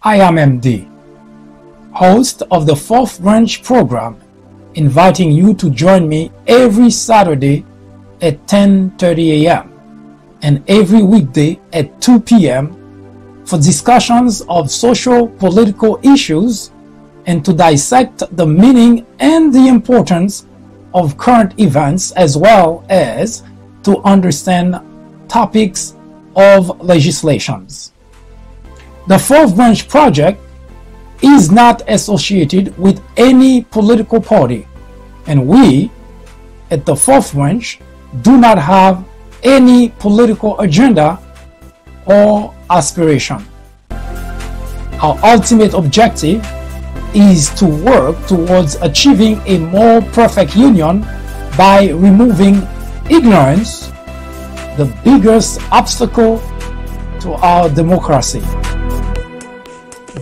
I am MD, host of the Fourth Branch program, inviting you to join me every Saturday at 10:30 a.m. and every weekday at 2 p.m. for discussions of social political issues and to dissect the meaning and the importance of current events, as well as to understand topics of legislations. The Fourth Branch Project is not associated with any political party, and we at the Fourth Branch do not have any political agenda or aspiration. Our ultimate objective is to work towards achieving a more perfect union by removing ignorance, the biggest obstacle to our democracy.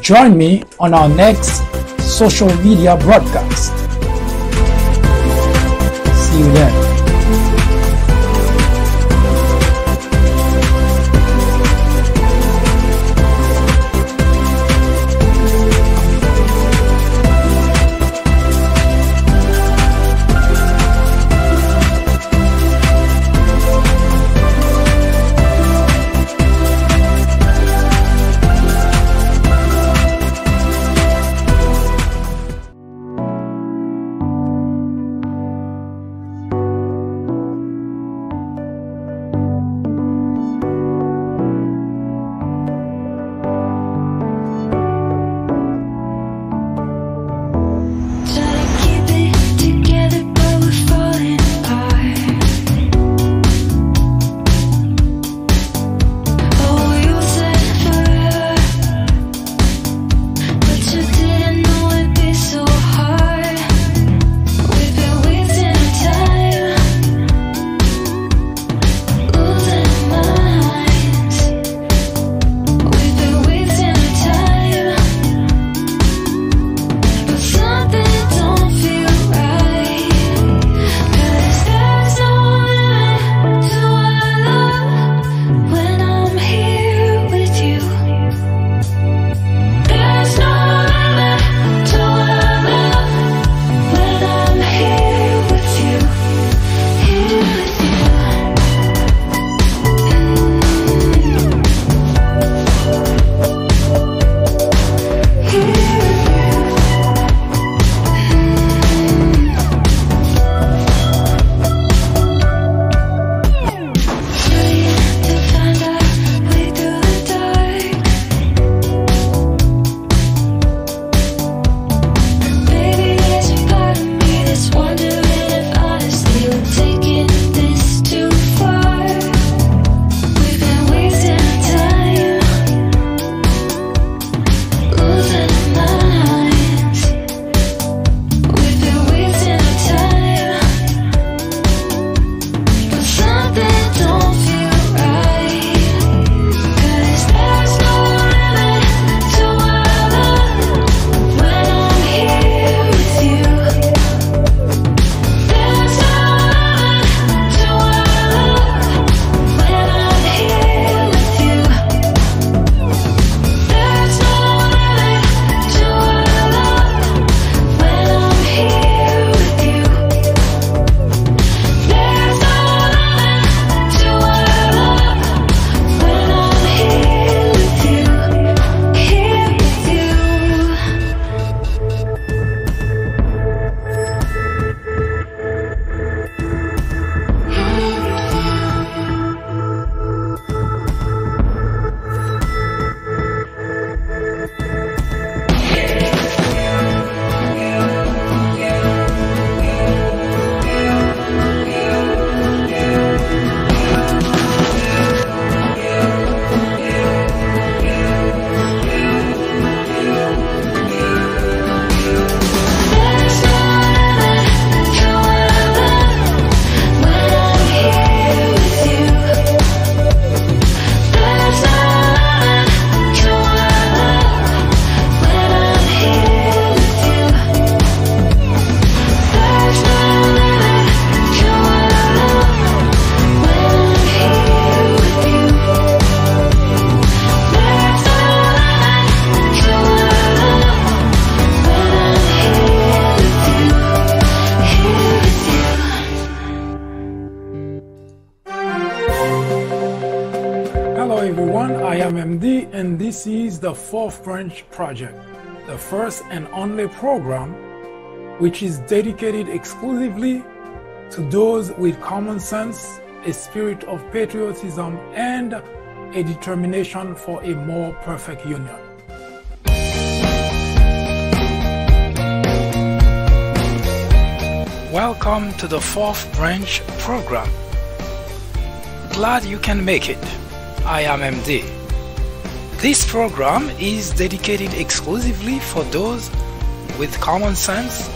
Join me on our next social media broadcast. See you then. everyone, I am MD and this is the Fourth Branch Project, the first and only program which is dedicated exclusively to those with common sense, a spirit of patriotism, and a determination for a more perfect union. Welcome to the Fourth Branch Program. Glad you can make it. I am MD. This program is dedicated exclusively for those with common sense,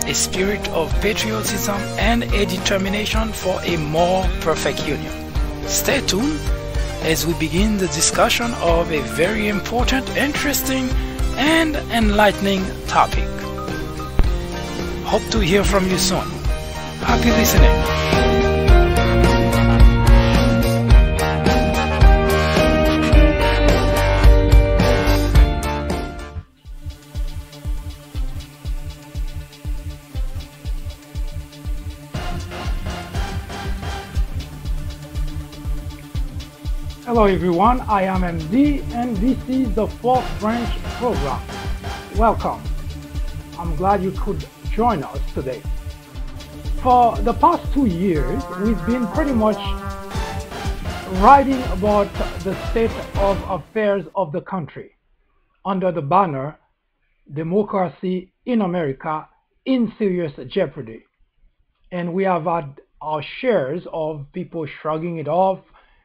a spirit of patriotism, and a determination for a more perfect union. Stay tuned as we begin the discussion of a very important, interesting, and enlightening topic. Hope to hear from you soon. Happy listening. Hello everyone, I am MD and this is the Fourth Branch Program. Welcome. I'm glad you could join us today. For the past 2 years, we've been pretty much writing about the state of affairs of the country under the banner Democracy in America in Serious Jeopardy. And we have had our shares of people shrugging it off,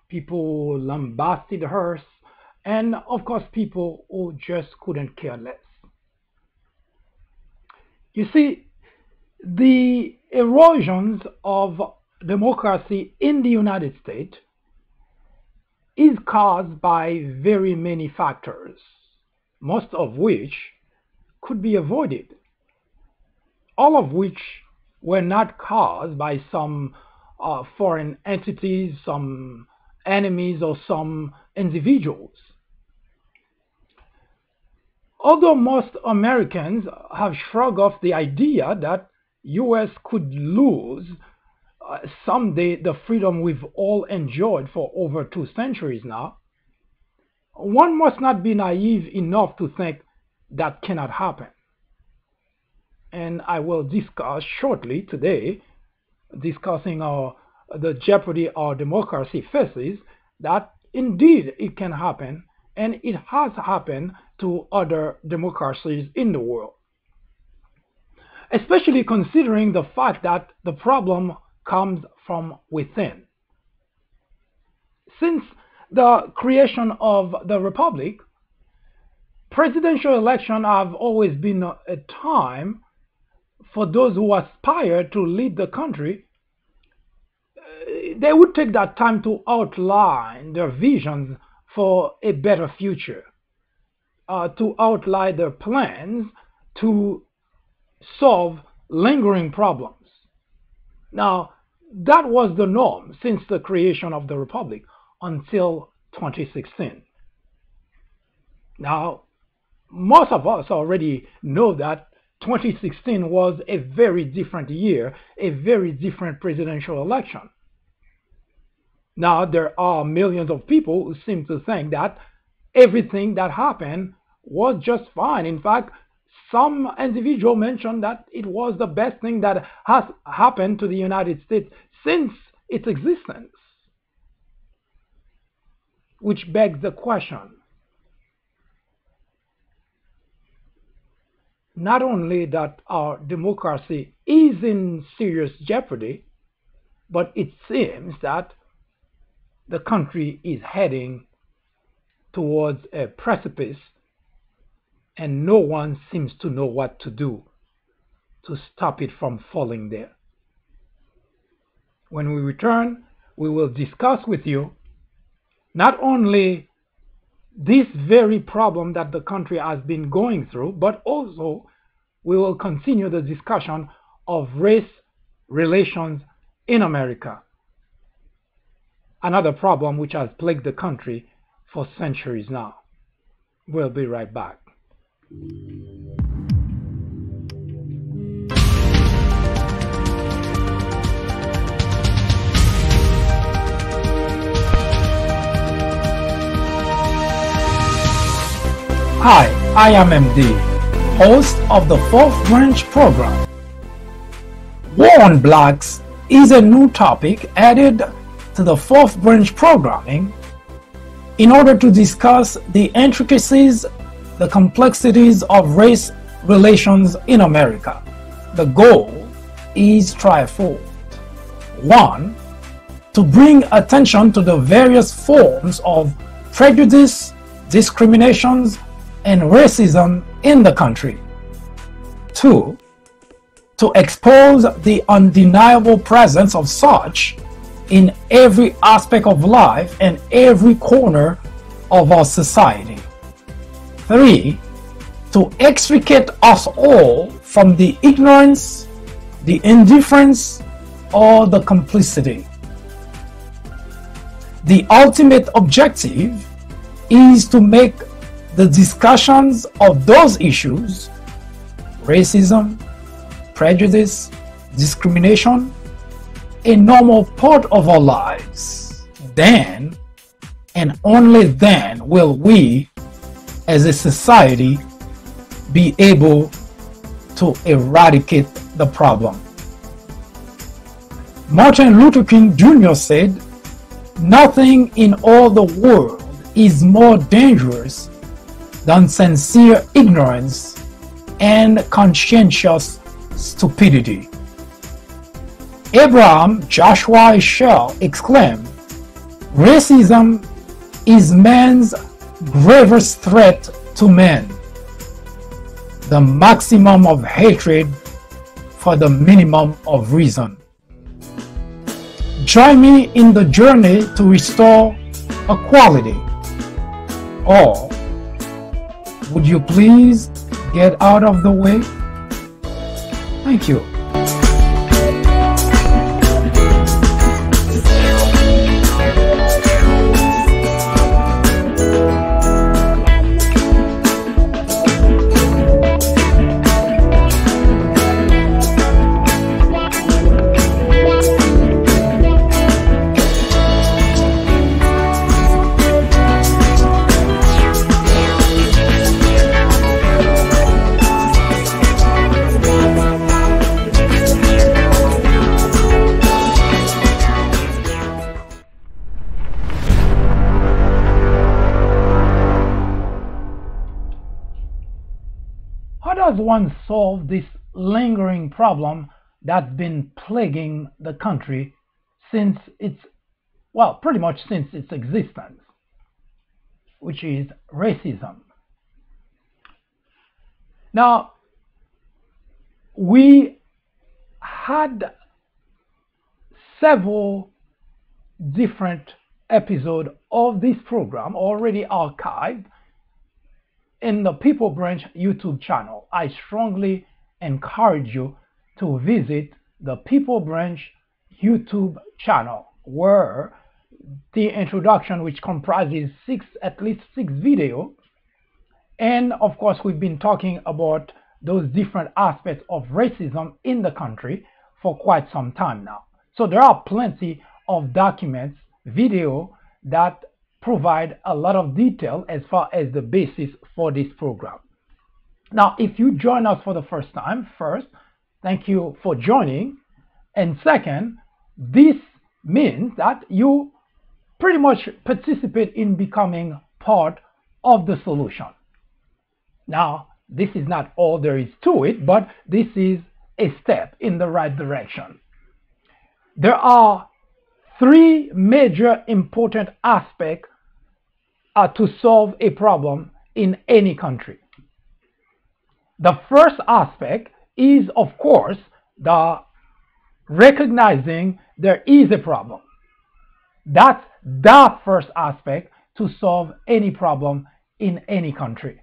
people lambasted hers, and of course people who just couldn't care less. You see, the erosions of democracy in the United States is caused by very many factors, most of which could be avoided, all of which were not caused by some foreign entities, some enemies, or some individuals. Although most Americans have shrugged off the idea that US could lose someday the freedom we've all enjoyed for over 2 centuries now, one must not be naive enough to think that cannot happen. And I will discuss shortly today, discussing the jeopardy our democracy faces, that indeed it can happen, and it has happened to other democracies in the world. Especially considering the fact that the problem comes from within. Since the creation of the Republic, presidential elections have always been a time for those who aspire to lead the country. They would take that time to outline their visions for a better future, to outline their plans to solve lingering problems. Now, that was the norm since the creation of the Republic until 2016. Now, most of us already know that 2016 was a very different year, a very different presidential election. Now, there are millions of people who seem to think that everything that happened was just fine. In fact, some individual mentioned that it was the best thing that has happened to the United States since its existence. Which begs the question, not only that our democracy is in serious jeopardy, but it seems that the country is heading towards a precipice and no one seems to know what to do to stop it from falling there. When we return, we will discuss with you not only this very problem that the country has been going through, but also we will continue the discussion of race relations in America, another problem which has plagued the country for centuries now. We'll be right back. Hi, I am MD, host of the Fourth Branch program. War on Blacks is a new topic added to the Fourth Branch programming in order to discuss the intricacies, the complexities of race relations in America. The goal is threefold. 1. To bring attention to the various forms of prejudice, discriminations, and racism in the country. 2. To expose the undeniable presence of such in every aspect of life and every corner of our society. 3. To extricate us all from the ignorance, the indifference, or the complicity. The ultimate objective is to make the discussions of those issues, racism, prejudice, discrimination, a normal part of our lives. Then, and only then, will we, as a society, be able to eradicate the problem. Martin Luther King Jr. said, "Nothing in all the world is more dangerous than sincere ignorance and conscientious stupidity." Abraham Joshua Heschel exclaimed, "Racism is man's gravest threat to man, the maximum of hatred for the minimum of reason." Join me in the journey to restore equality. Or would you please get out of the way? Thank you. How does one solve this lingering problem that's been plaguing the country since pretty much since its existence, which is racism? Now, we had several different episodes of this program already archived in the People Branch YouTube channel. I strongly encourage you to visit the People Branch YouTube channel, where the introduction, which comprises at least six videos, and of course we've been talking about those different aspects of racism in the country for quite some time now. So there are plenty of documents, video, that provide a lot of detail as far as the basis for this program. Now, if you join us for the first time, first, thank you for joining. And second, this means that you pretty much participate in becoming part of the solution. Now, this is not all there is to it, but this is a step in the right direction. There are three major important aspects to solve a problem in any country. The first aspect is, of course, the recognizing there is a problem. That's the first aspect to solve any problem in any country.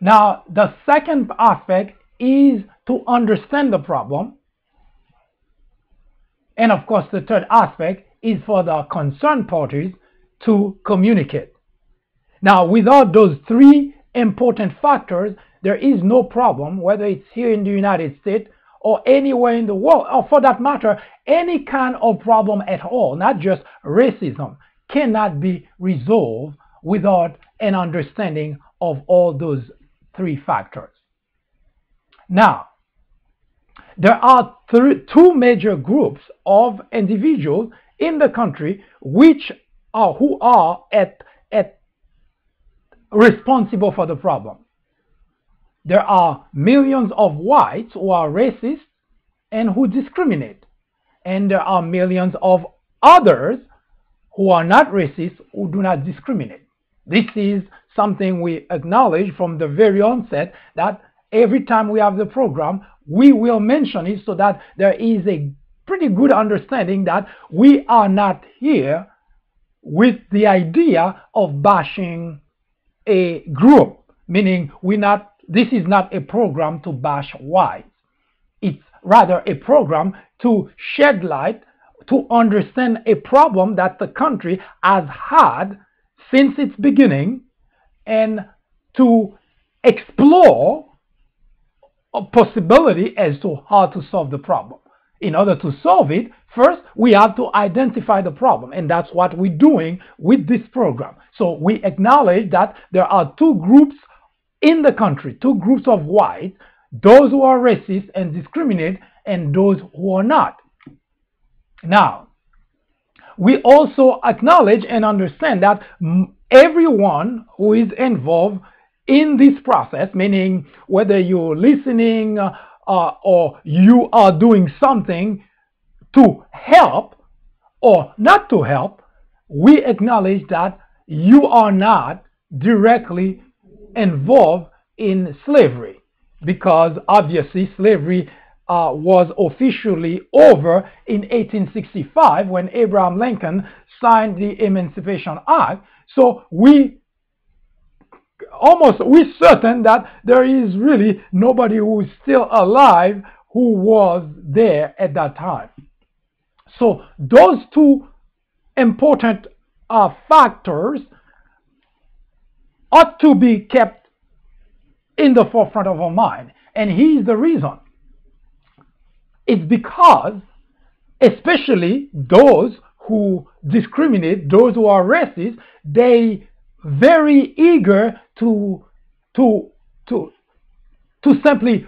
Now, the second aspect is to understand the problem. And of course, the third aspect is for the concerned parties to communicate. Now, without those three important factors, there is no problem, whether it's here in the United States or anywhere in the world, or for that matter, any kind of problem at all, not just racism, cannot be resolved without an understanding of all those three factors. Now, there are two major groups of individuals in the country who are responsible for the problem. There are millions of whites who are racist and who discriminate. And there are millions of others who are not racist, who do not discriminate. This is something we acknowledge from the very onset, that every time we have the program, we will mention it so that there is a pretty good understanding that we are not here with the idea of bashing a group, meaning this is not a program to bash whites. It's rather a program to shed light, to understand a problem that the country has had since its beginning, and to explore a possibility as to how to solve the problem. In order to solve it, first we have to identify the problem, and that's what we're doing with this program. So we acknowledge that there are two groups in the country, two groups of whites, those who are racist and discriminate, and those who are not. Now, we also acknowledge and understand that everyone who is involved in this process, meaning whether you're listening or you are doing something to help or not to help, we acknowledge that you are not directly involved in slavery, because obviously slavery was officially over in 1865 when Abraham Lincoln signed the Emancipation Act. So we're certain that there is really nobody who is still alive who was there at that time. So those two important factors ought to be kept in the forefront of our mind. And here's the reason. It's because, especially those who discriminate, those who are racist, they very eager to simply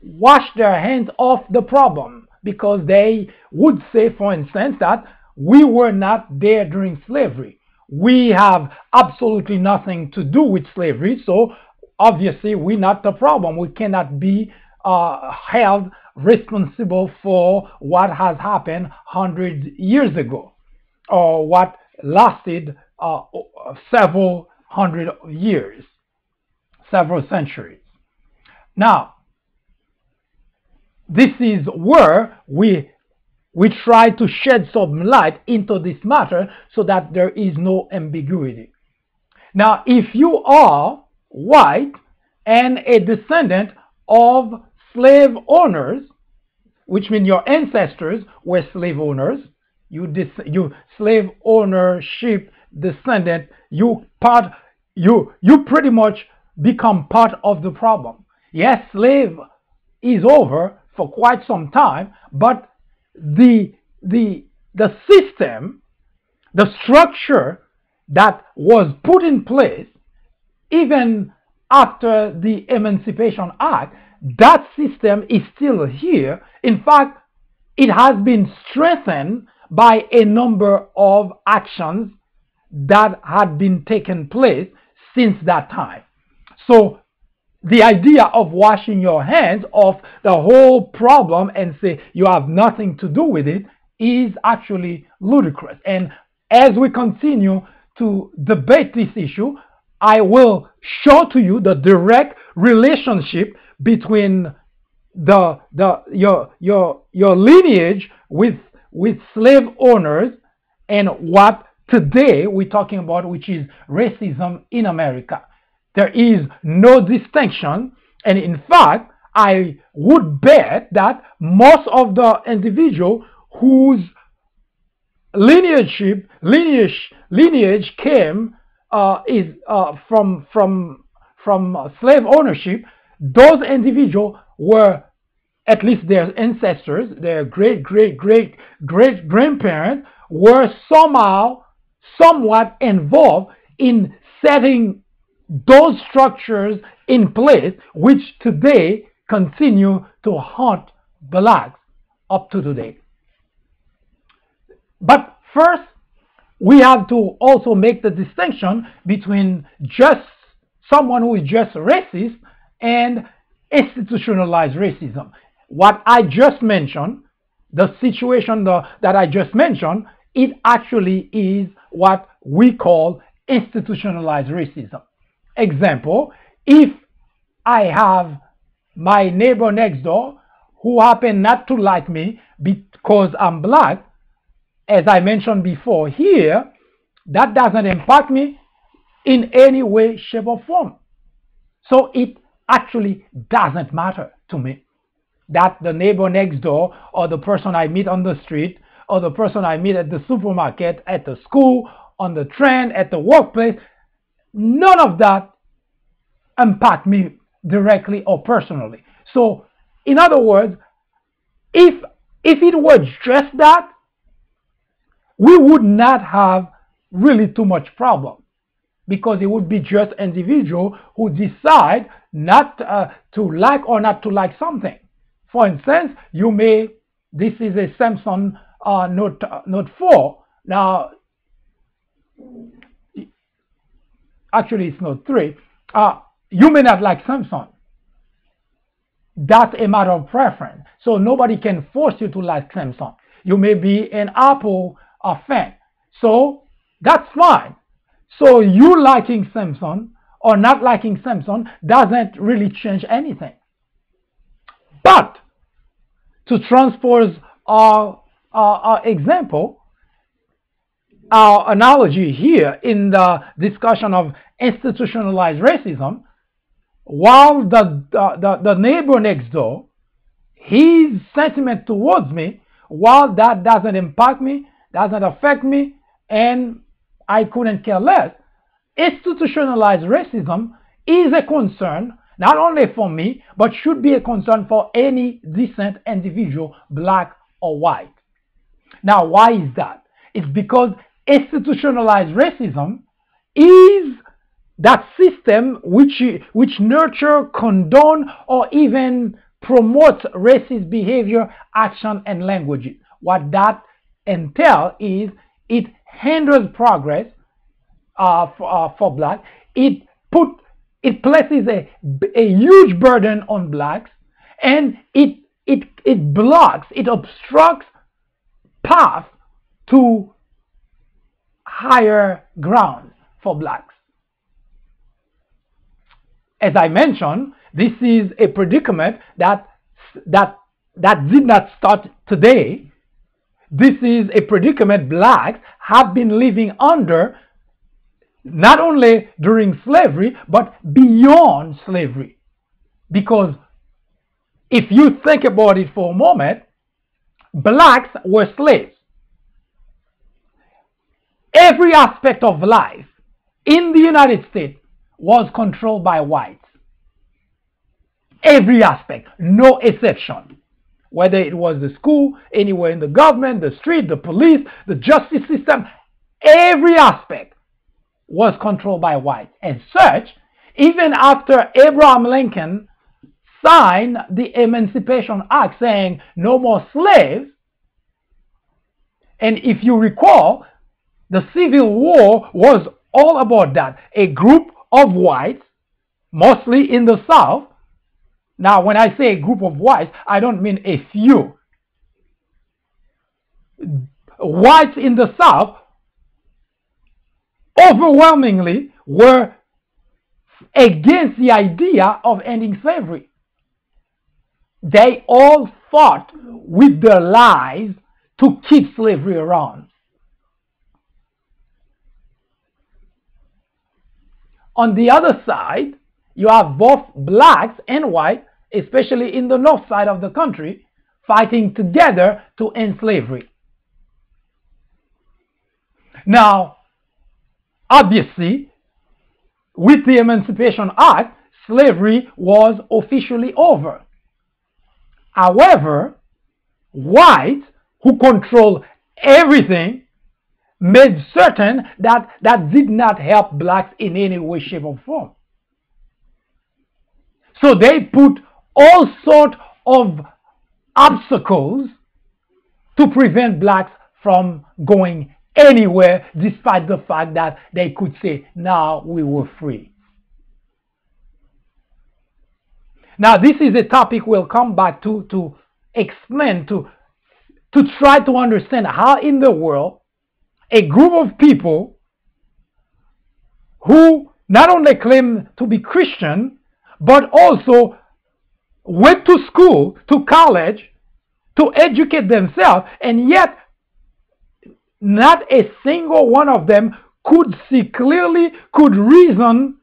wash their hands off the problem, because they would say, for instance, that we were not there during slavery. We have absolutely nothing to do with slavery, so obviously we're not the problem. We cannot be held responsible for what has happened 100 years ago, or what lasted several hundred years, several centuries. Now, this is where we try to shed some light into this matter so that there is no ambiguity. Now, if you are white and a descendant of slave owners, which means your ancestors were slave owners, you slave ownership descendant, you pretty much become part of the problem. Yes, slave is over for quite some time, but the system, the structure that was put in place even after the Emancipation Act, that system is still here. In fact, it has been strengthened by a number of actions that had been taken place since that time. So the idea of washing your hands off the whole problem and say you have nothing to do with it is actually ludicrous. And as we continue to debate this issue, I will show to you the direct relationship between your lineage with slave owners and what today we're talking about, which is racism in America. There is no distinction, and in fact, I would bet that most of the individuals whose lineage came from slave ownership, those individuals were, at least their ancestors, their great-great-great-great-grandparents, were somewhat involved in setting those structures in place which today continue to haunt blacks up to today. But first, we have to also make the distinction between just someone who is just racist and institutionalized racism. What I just mentioned, the situation that I just mentioned, it actually is what we call institutionalized racism. Example, if I have my neighbor next door who happen not to like me because I'm black, as I mentioned before here, that doesn't impact me in any way, shape, or form. So it actually doesn't matter to me that the neighbor next door or the person I meet on the street or the person I meet at the supermarket, at the school, on the train, at the workplace, none of that impact me directly or personally. So in other words, if it were just that, we would not have really too much problem, because it would be just individual who decide not to like or not to like something. For instance, you may, this is a Samsung Note 4. Now, actually it's Note 3. You may not like Samsung. That's a matter of preference. So nobody can force you to like Samsung. You may be an Apple fan. So that's fine. So you liking Samsung or not liking Samsung doesn't really change anything. But to transpose our example, our analogy here in the discussion of institutionalized racism, while the neighbor next door, his sentiment towards me, while that doesn't impact me, doesn't affect me, and I couldn't care less, institutionalized racism is a concern not only for me, but should be a concern for any decent individual, black or white. Now, why is that? It's because institutionalized racism is that system which nurture, condone, or even promotes racist behavior, action, and language. What that entails is it hinders progress for blacks. It places a huge burden on blacks, and it blocks, it obstructs path to higher ground for blacks. As I mentioned, this is a predicament that did not start today. This is a predicament blacks have been living under not only during slavery, but beyond slavery. Because if you think about it for a moment, blacks were slaves. Every aspect of life in the United States was controlled by whites. Every aspect, no exception. Whether it was the school, anywhere in the government, the street, the police, the justice system, every aspect was controlled by whites. As such, even after Abraham Lincoln signed the Emancipation Act saying no more slaves, and if you recall, the Civil War was all about that. A group of whites, mostly in the South. Now, when I say a group of whites, I don't mean a few. Whites in the South overwhelmingly were against the idea of ending slavery. They all fought with their lives to keep slavery around. On the other side, you have both blacks and whites, especially in the north side of the country, fighting together to end slavery. Now, obviously, with the Emancipation Act, slavery was officially over. However, whites, who control everything, made certain that that did not help blacks in any way, shape, or form. So they put all sorts of obstacles to prevent blacks from going anywhere, despite the fact that they could say, now we were free. Now, this is a topic we'll come back to explain, to try to understand how in the world a group of people who not only claim to be Christian, but also went to school, to college, to educate themselves, and yet not a single one of them could see clearly, could reason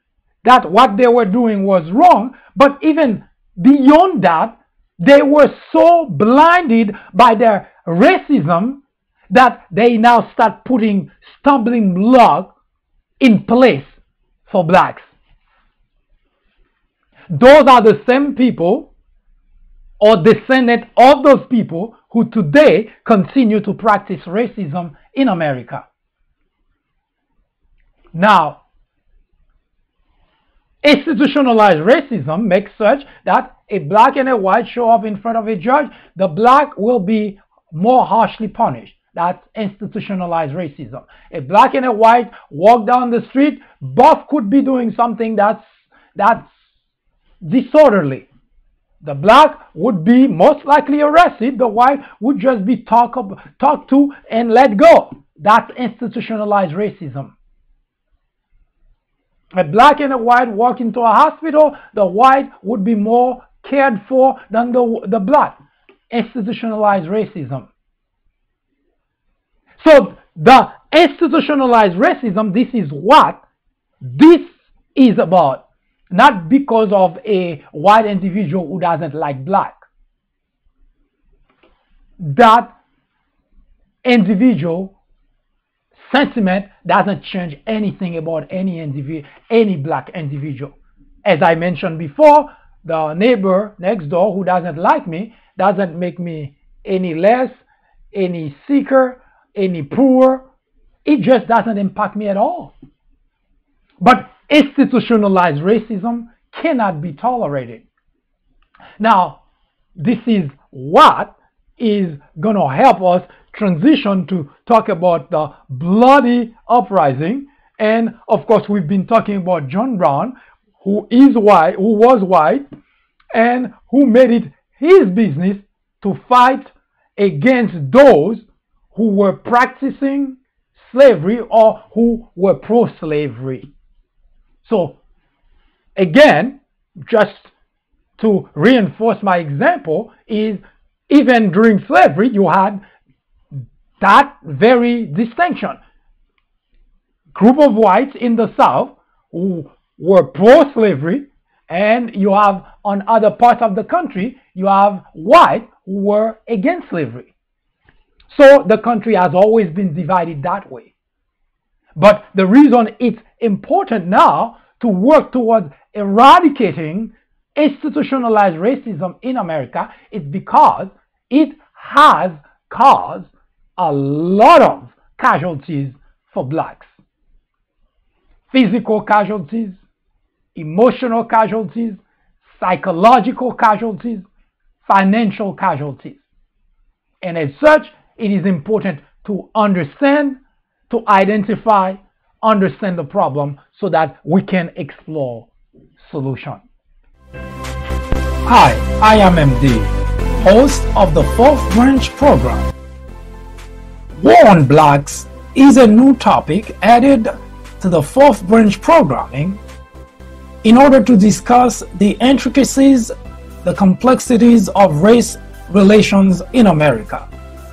that what they were doing was wrong. But even beyond that, they were so blinded by their racism that they now start putting stumbling blocks in place for blacks. Those are the same people or descendants of those people who today continue to practice racism in America. Now, institutionalized racism makes such that a black and a white show up in front of a judge, the black will be more harshly punished. That's institutionalized racism. A black and a white walk down the street, both could be doing something that's disorderly. The black would be most likely arrested. The white would just be talked to and let go. That's institutionalized racism. A black and a white walk into a hospital, the white would be more cared for than the black. Institutionalized racism. So the institutionalized racism, this is what this is about. Not because of a white individual who doesn't like black. That individual sentiment doesn't change anything about any black individual. As I mentioned before, the neighbor next door who doesn't like me doesn't make me any less, any sicker, any poorer. It just doesn't impact me at all. But institutionalized racism cannot be tolerated. Now, this is what is going to help us transition to talk about the bloody uprising. And of course, we've been talking about John Brown, who was white, and who made it his business to fight against those who were practicing slavery or who were pro-slavery. So, again, just to reinforce my example, is even during slavery, you had that very distinction. Group of whites in the South who were pro-slavery, and you have on other parts of the country, you have white who were against slavery. So the country has always been divided that way. But the reason it's important now to work towards eradicating institutionalized racism in America is because it has caused a lot of casualties for blacks. Physical casualties, emotional casualties, psychological casualties, financial casualties. And as such, it is important to understand, to identify, understand the problem so that we can explore solutions. Hi, I am MD, host of the Fourth Branch program. War on Blacks is a new topic added to the Fourth Branch programming in order to discuss the intricacies, the complexities of race relations in America.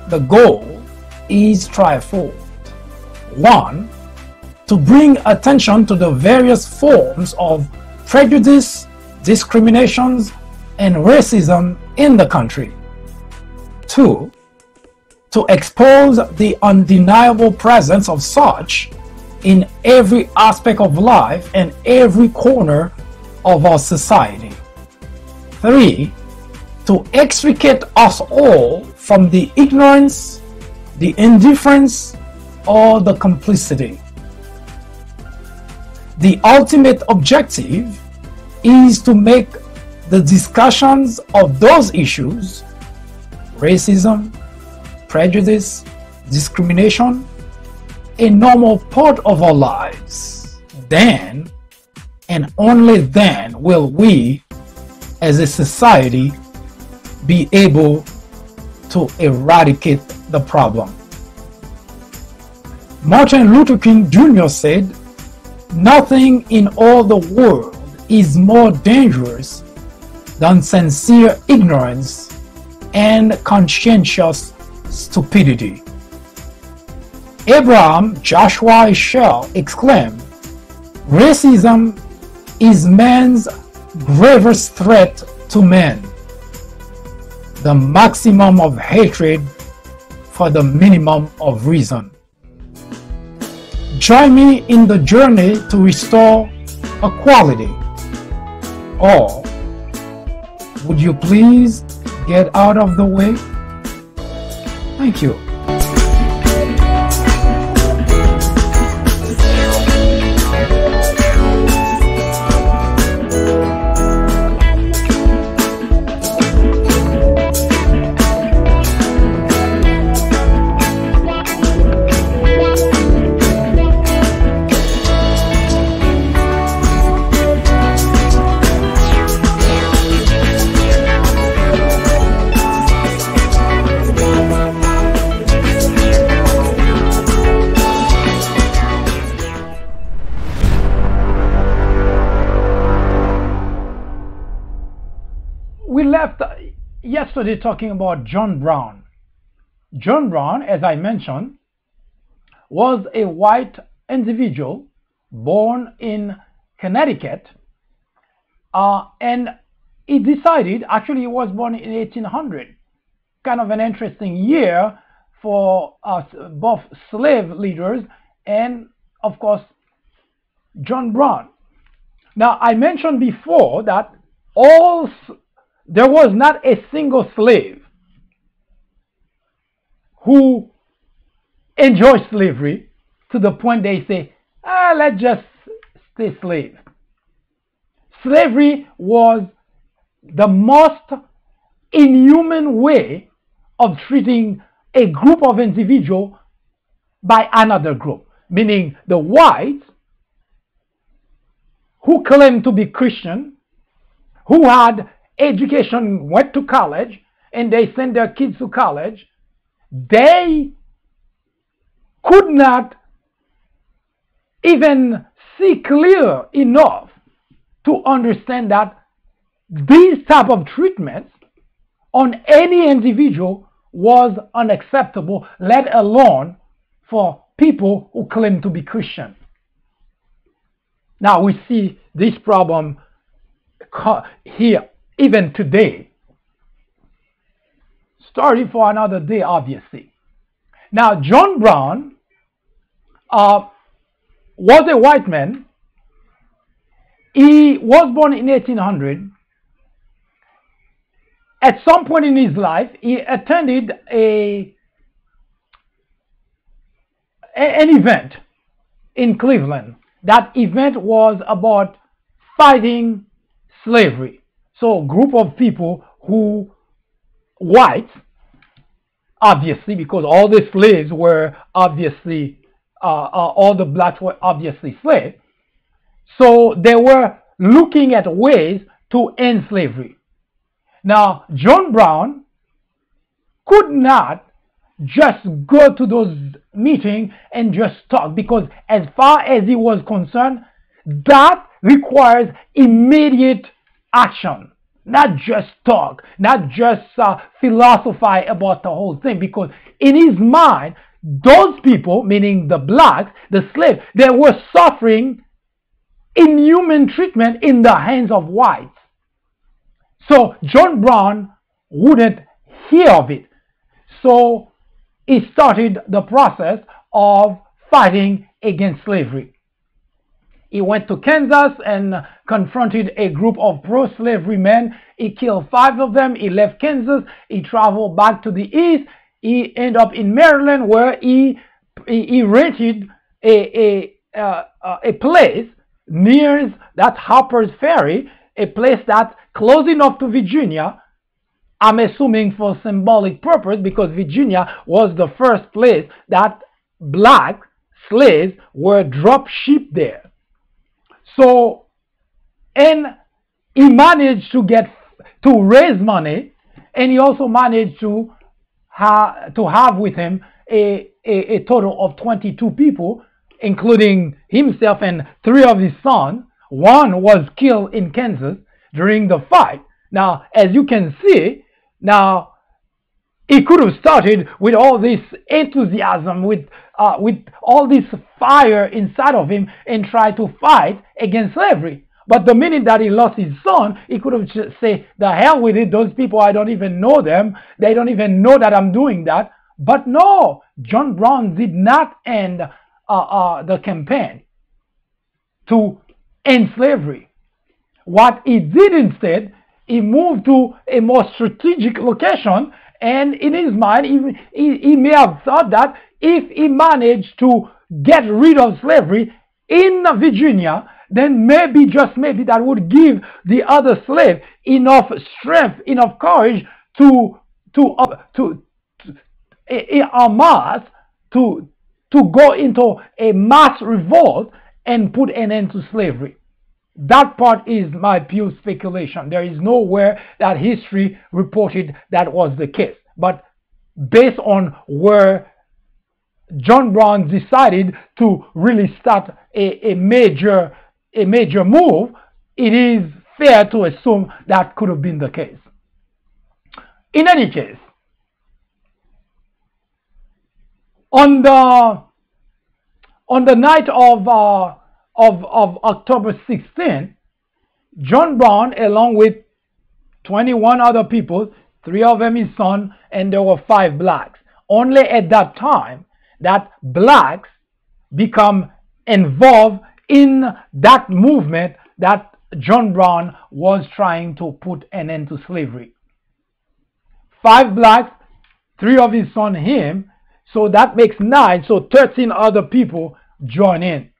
The goal is threefold. 1. To bring attention to the various forms of prejudice, discriminations, and racism in the country. 2. To expose the undeniable presence of such in every aspect of life and every corner of our society. 3. To extricate us all from the ignorance, the indifference, or the complicity. The ultimate objective is to make the discussions of those issues, racism, prejudice, discrimination, a normal part of our lives. Then, and only then, will we, as a society, be able to eradicate the problem. Martin Luther King Jr. said, "Nothing in all the world is more dangerous than sincere ignorance and conscientious stupidity." Abraham Joshua Heschel exclaimed, "Racism is man's gravest threat to man, the maximum of hatred for the minimum of reason." Join me in the journey to restore equality. Or would you please get out of the way? Thank you. We left yesterday talking about John Brown. John Brown, as I mentioned, was a white individual born in Connecticut, and he decided, actually he was born in 1800, kind of an interesting year for both slave leaders and, of course, John Brown. Now, I mentioned before that there was not a single slave who enjoyed slavery to the point they say, let's just stay slave. Slavery was the most inhuman way of treating a group of individuals by another group, meaning the whites who claimed to be Christian, who had education, went to college, and they sent their kids to college. They could not even see clear enough to understand that these type of treatments on any individual was unacceptable, let alone for people who claim to be Christian. Now we see this problem here even today. Story for another day, obviously. Now, John Brown was a white man. He was born in 1800. At some point in his life, he attended an event in Cleveland. That event was about fighting slavery. So a group of people who, whites, obviously, because all the slaves were obviously, all the blacks were obviously slaves. So they were looking at ways to end slavery. Now, John Brown could not just go to those meetings and just talk, because as far as he was concerned, that requires immediate action. Not just talk, not just philosophize about the whole thing, because in his mind, those people, meaning the blacks, the slaves, they were suffering inhuman treatment in the hands of whites. So John Brown wouldn't hear of it. So he started the process of fighting against slavery. He went to Kansas and confronted a group of pro-slavery men. He killed 5 of them. He left Kansas. He traveled back to the east. He ended up in Maryland, where he he rented a place near that Harper's Ferry, a place that's close enough to Virginia. I'm assuming for symbolic purpose, because Virginia was the first place that black slaves were drop shipped there. So, and he managed to raise money, and he also managed to have with him a total of 22 people, including himself and 3 of his sons. One was killed in Kansas during the fight. Now, as you can see, now he could have started with all this enthusiasm, with all this fire inside of him, and tried to fight against slavery. But the minute that he lost his son, he could have just said, the hell with it, those people, I don't even know them. They don't even know that I'm doing that. But no, John Brown did not end the campaign to end slavery. What he did instead, he moved to a more strategic location, and in his mind, he may have thought that if he managed to get rid of slavery in Virginia, then maybe, just maybe, that would give the other slave enough strength, enough courage to go into a mass revolt and put an end to slavery. That part is my pure speculation. There is nowhere that history reported that was the case. But based on where John Brown decided to really start a major move, it is fair to assume that could have been the case. In any case, on the night of October 16, John Brown, along with 21 other people, 3 of them his son, and there were 5 blacks. Only at that time that blacks become involved in that movement that John Brown was trying to put an end to slavery. 5 blacks, 3 of his son, him, so that makes 9, so 13 other people join in.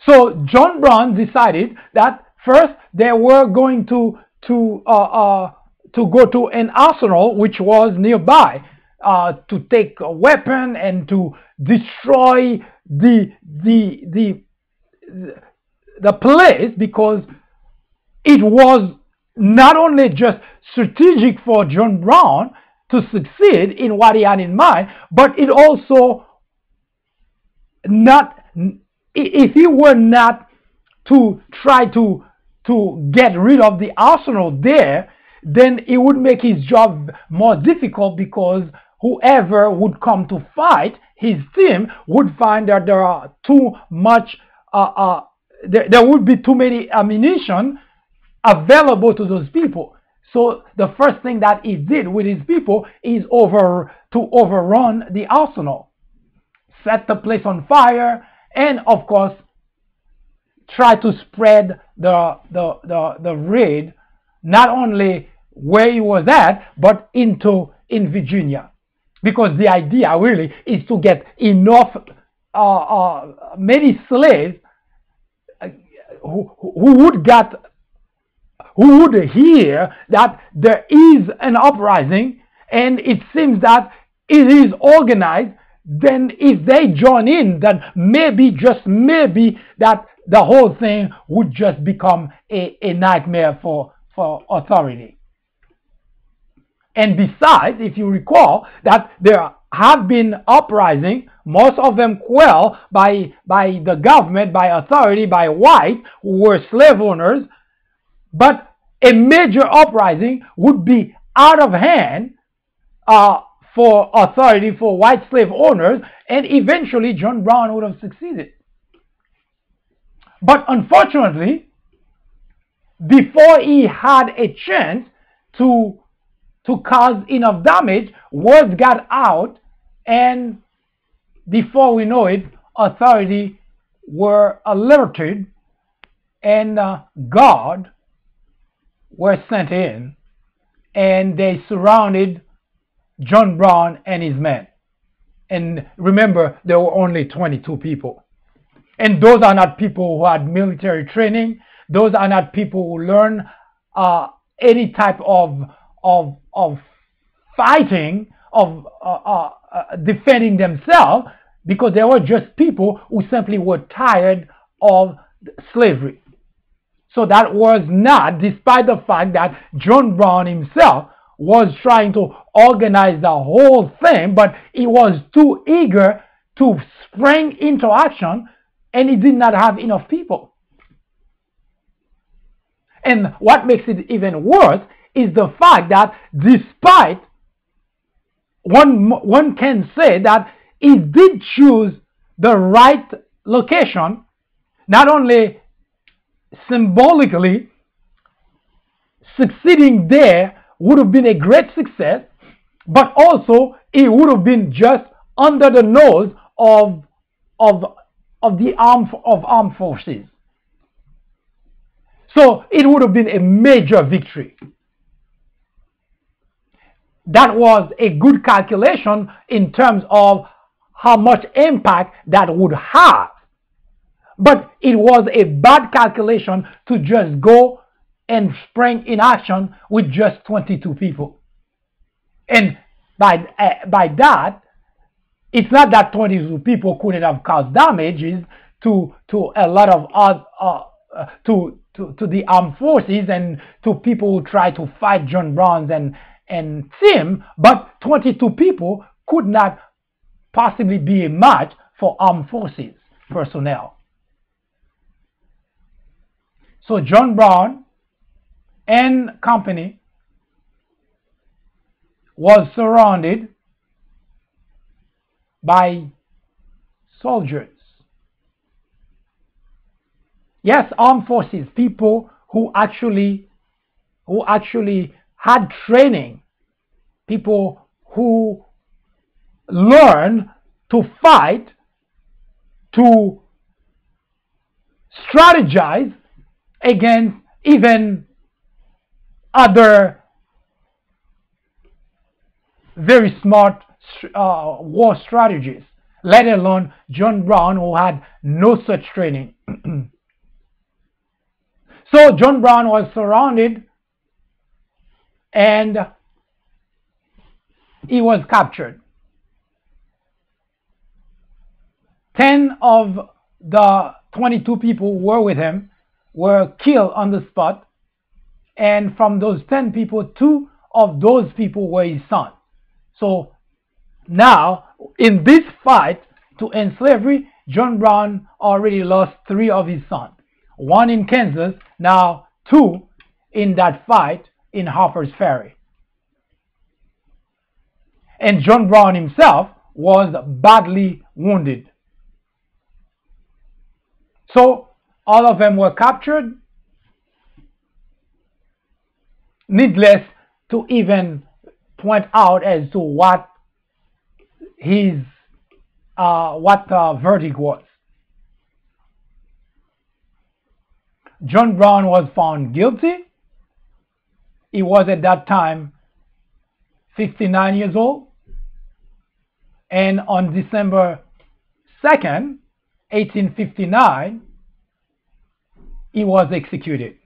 So John Brown decided that first they were going to go to an arsenal which was nearby, to take a weapon and to destroy the place, because it was not only just strategic for John Brown to succeed in what he had in mind, but it also not, if he were not to try to get rid of the arsenal there, then it would make his job more difficult, because whoever would come to fight his team would find that there are too much, there would be too many ammunition available to those people. So the first thing that he did with his people is to overrun the arsenal, set the place on fire, and of course try to spread the raid not only where he was at, but in Virginia, because the idea really is to get enough many slaves who would hear that there is an uprising, and it seems that it is organized. Then if they join in, then maybe, just maybe, that the whole thing would just become a nightmare for authority. And besides, if you recall that there have been uprising, most of them quelled by the government, by authority, by whites who were slave owners, but a major uprising would be out of hand for authority, for white slave owners, and eventually John Brown would have succeeded. But unfortunately, before he had a chance to cause enough damage, words got out, and before we know it, authority were alerted, and God were sent in, and they surrounded John Brown and his men. And remember, there were only 22 people. And those are not people who had military training. Those are not people who learn any type of fighting, of defending themselves, because they were just people who simply were tired of slavery. So that was not, despite the fact that John Brown himself was trying to organize the whole thing, but he was too eager to spring into action, and he did not have enough people. And what makes it even worse is the fact that despite, one can say that he did choose the right location, not only symbolically, succeeding there would have been a great success, but also it would have been just under the nose of the armed forces. So it would have been a major victory. That was a good calculation in terms of how much impact that would have. But it was a bad calculation to just go and spring in action with just 22 people. And by that, it's not that 22 people couldn't have caused damages to a lot of to the armed forces and to people who try to fight John Brown and Tim, but 22 people could not possibly be a match for armed forces personnel. So John Brown and company was surrounded by soldiers. Yes, armed forces, people who actually had training, people who learn to fight, to strategize against even other very smart war strategies, let alone John Brown, who had no such training. So John Brown was surrounded and he was captured. 10 of the 22 people who were with him were killed on the spot, and from those 10 people, 2 of those people were his sons. So now, in this fight to end slavery, John Brown already lost 3 of his sons. 1 in Kansas, now 2 in that fight in Harper's Ferry. And John Brown himself was badly wounded. So all of them were captured. Needless to even point out as to what his verdict was. John Brown was found guilty. He was at that time 59 years old. And on December 2nd, 1859, he was executed.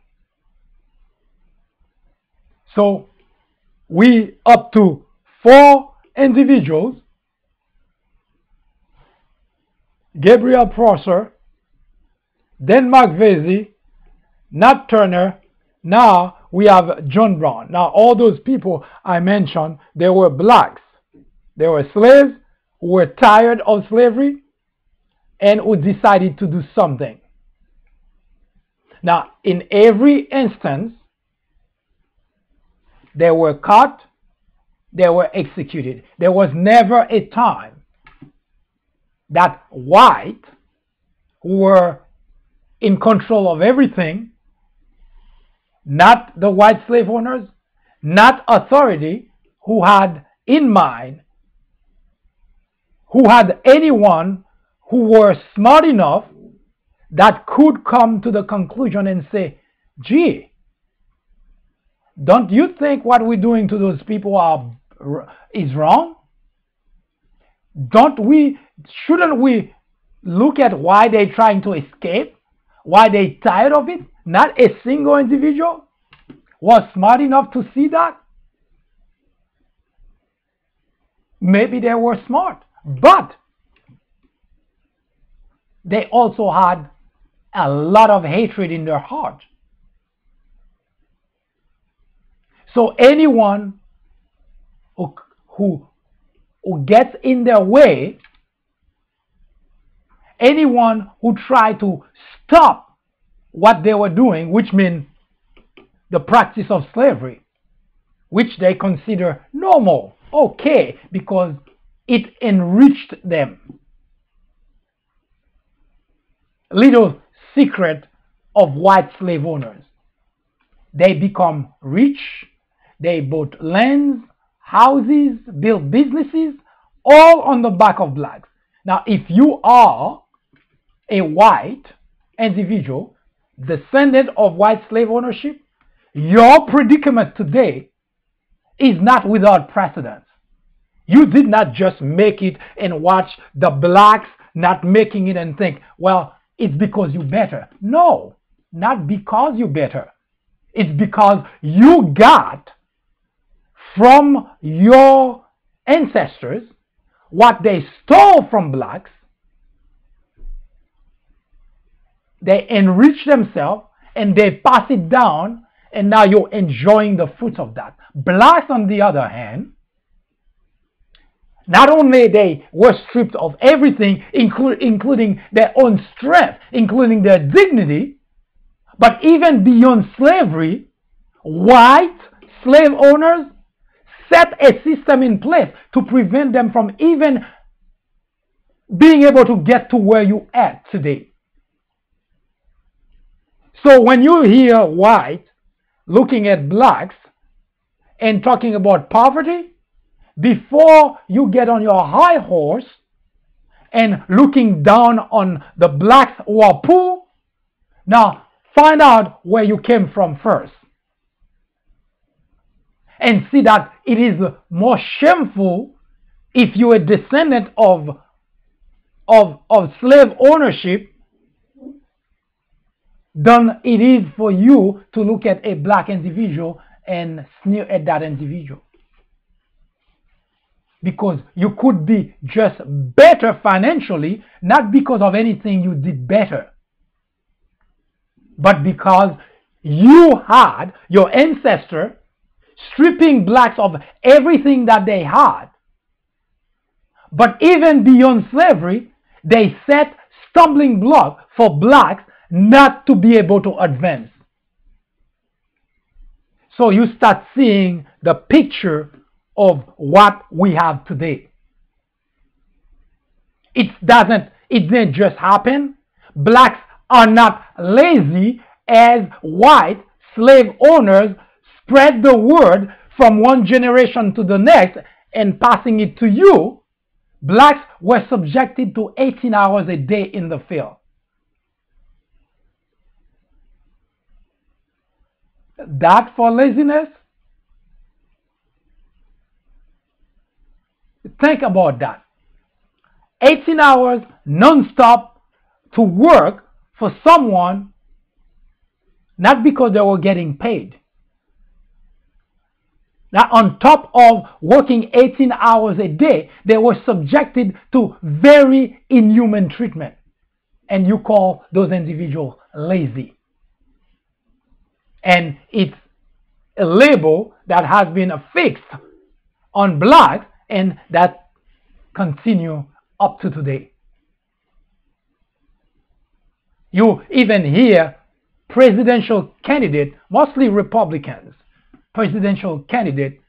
So we up to 4 individuals: Gabriel Prosser, Denmark Vesey, Nat Turner. Now we have John Brown. Now all those people I mentioned, they were blacks. They were slaves who were tired of slavery and who decided to do something. Now in every instance, they were caught, they were executed. There was never a time that white, who were in control of everything, not the white slave owners, not authority, who had in mind, who had anyone who were smart enough that could come to the conclusion and say, gee, don't you think what we're doing to those people is wrong? Shouldn't we look at why they're trying to escape? Why they're tired of it? Not a single individual was smart enough to see that. Maybe they were smart, but they also had a lot of hatred in their heart. So anyone who gets in their way, anyone who tried to stop what they were doing, which means the practice of slavery, which they consider normal, okay, because it enriched them. Little secret of white slave owners. They become rich, they bought lands, houses, built businesses, all on the back of blacks. Now, if you are a white individual, descendant of white slave ownership, your predicament today is not without precedent. You did not just make it and watch the blacks not making it and think, well, it's because you're better. No, not because you're better. It's because you got from your ancestors what they stole from blacks. They enrich themselves and they pass it down, and now you're enjoying the fruits of that. Blacks, on the other hand, not only they were stripped of everything, including their own strength, including their dignity, but even beyond slavery, white slave owners set a system in place to prevent them from even being able to get to where you at today. So when you hear white looking at blacks and talking about poverty, before you get on your high horse and looking down on the blacks who are poor, now find out where you came from first. And see that it is more shameful if you're a descendant of slave ownership than it is for you to look at a black individual and sneer at that individual. Because you could be just better financially, not because of anything you did better, but because you had your ancestor stripping blacks of everything that they had. But even beyond slavery, they set stumbling blocks for blacks not to be able to advance. So you start seeing the picture of what we have today. It didn't just happen. Blacks are not lazy as white slave owners spread the word from one generation to the next and passing it to you. Blacks were subjected to 18 hours a day in the field. That for laziness? Think about that. 18 hours non-stop to work for someone, not because they were getting paid. Now, on top of working 18 hours a day, they were subjected to very inhuman treatment. And you call those individuals lazy. And it's a label that has been affixed on blacks and that continue up to today. You even hear presidential candidates, mostly Republicans, presidential candidate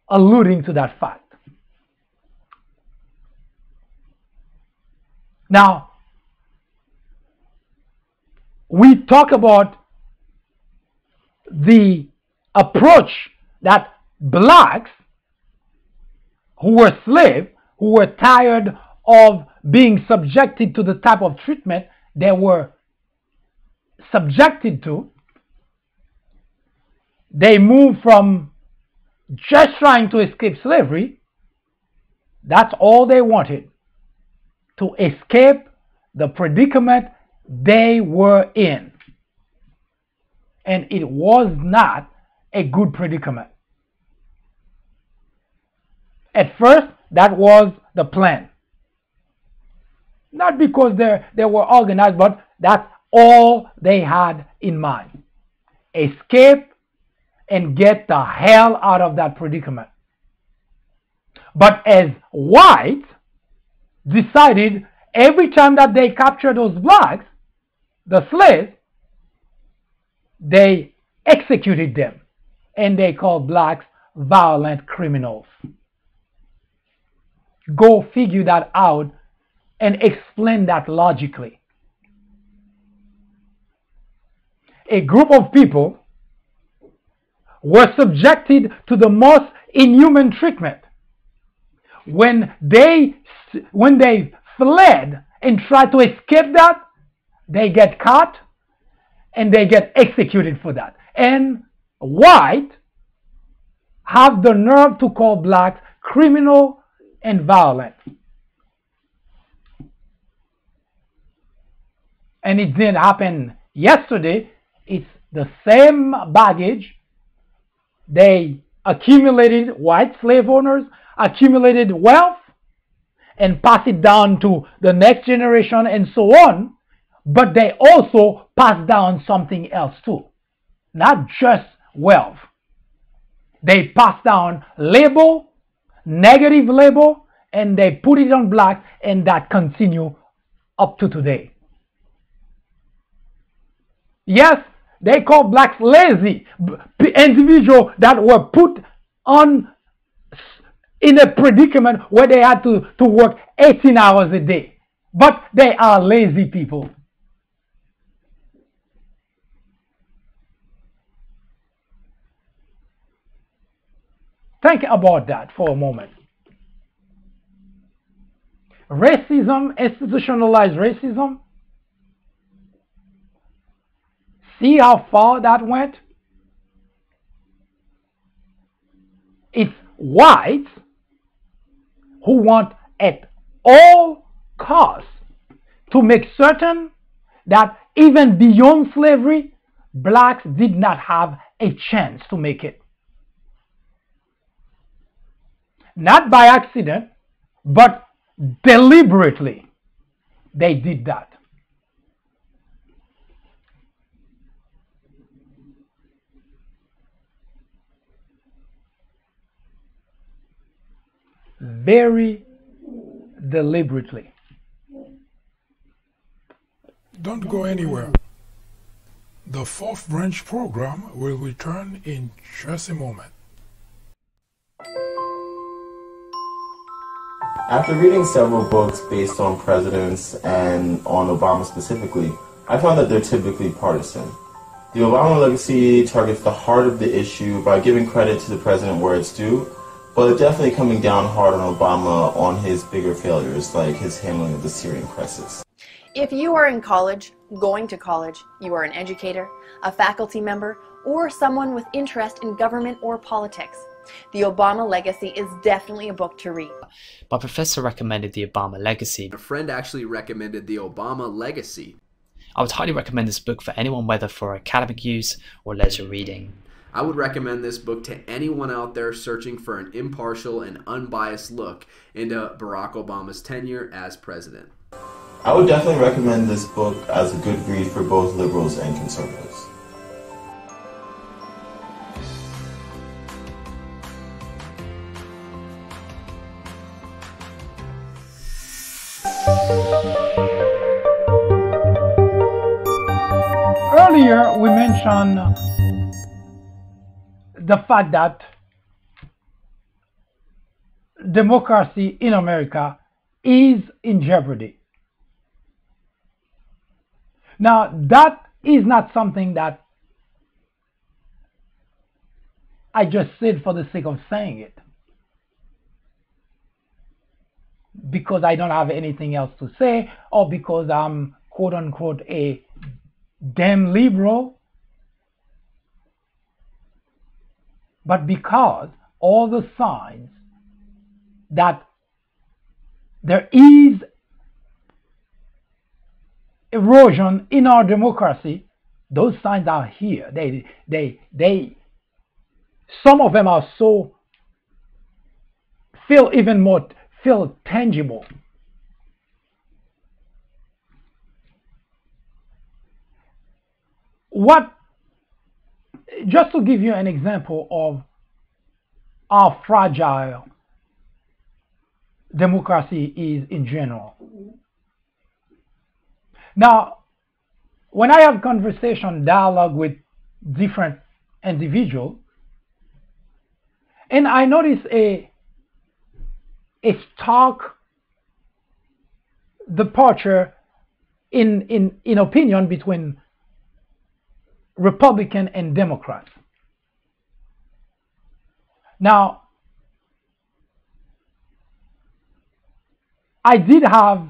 alluding to that fact. Now, we talk about the approach that blacks who were slaves, who were tired of being subjected to the type of treatment they were subjected to, they moved from just trying to escape slavery That's all they wanted, to escape the predicament they were in. And it was not a good predicament. At first, that was the plan. Not because they were organized, but that's all they had in mind. Escape and get the hell out of that predicament. But as whites decided every time that they captured those blacks, the slaves, they executed them. And they called blacks violent criminals. Go figure that out and explain that logically. A group of people were subjected to the most inhuman treatment. When they fled and tried to escape that, they get caught and they get executed for that. And white have the nerve to call blacks criminal and violent. And it didn't happen yesterday. It's the same baggage. They accumulated, white slave owners accumulated wealth and passed it down to the next generation and so on. But they also passed down something else too. Not just wealth. They passed down label, negative label, and they put it on blacks, and that continue up to today. Yes, they call blacks lazy, individuals that were put on in a predicament where they had to work 18 hours a day. But they are lazy people. Think about that for a moment. Racism, institutionalized racism. See how far that went? It's whites who want at all costs to make certain that even beyond slavery, blacks did not have a chance to make it. Not by accident, but deliberately they did that. Very deliberately. Don't go anywhere. The fourth branch program will return in just a moment. After reading several books based on presidents and on Obama specifically, I found that they're typically partisan. The Obama legacy targets the heart of the issue by giving credit to the president where it's due, but definitely coming down hard on Obama on his bigger failures, like his handling of the Syrian crisis. If you are in college, going to college, you are an educator, a faculty member, or someone with interest in government or politics, The Obama Legacy is definitely a book to read. My professor recommended The Obama Legacy. A friend actually recommended The Obama Legacy. I would highly recommend this book for anyone, whether for academic use or leisure reading. I would recommend this book to anyone out there searching for an impartial and unbiased look into Barack Obama's tenure as president. I would definitely recommend this book as a good read for both liberals and conservatives. Earlier, we mentioned the fact that democracy in America is in jeopardy. Now, that is not something that I just said for the sake of saying it, because I don't have anything else to say, or because I'm quote unquote a damn liberal, but because all the signs that there is erosion in our democracy, those signs are here. Some of them are so feel tangible. Just to give you an example of how fragile democracy is in general. Now, when I have dialogue with different individuals, and I notice a stark departure in opinion between Republican and Democrats. Now, I did have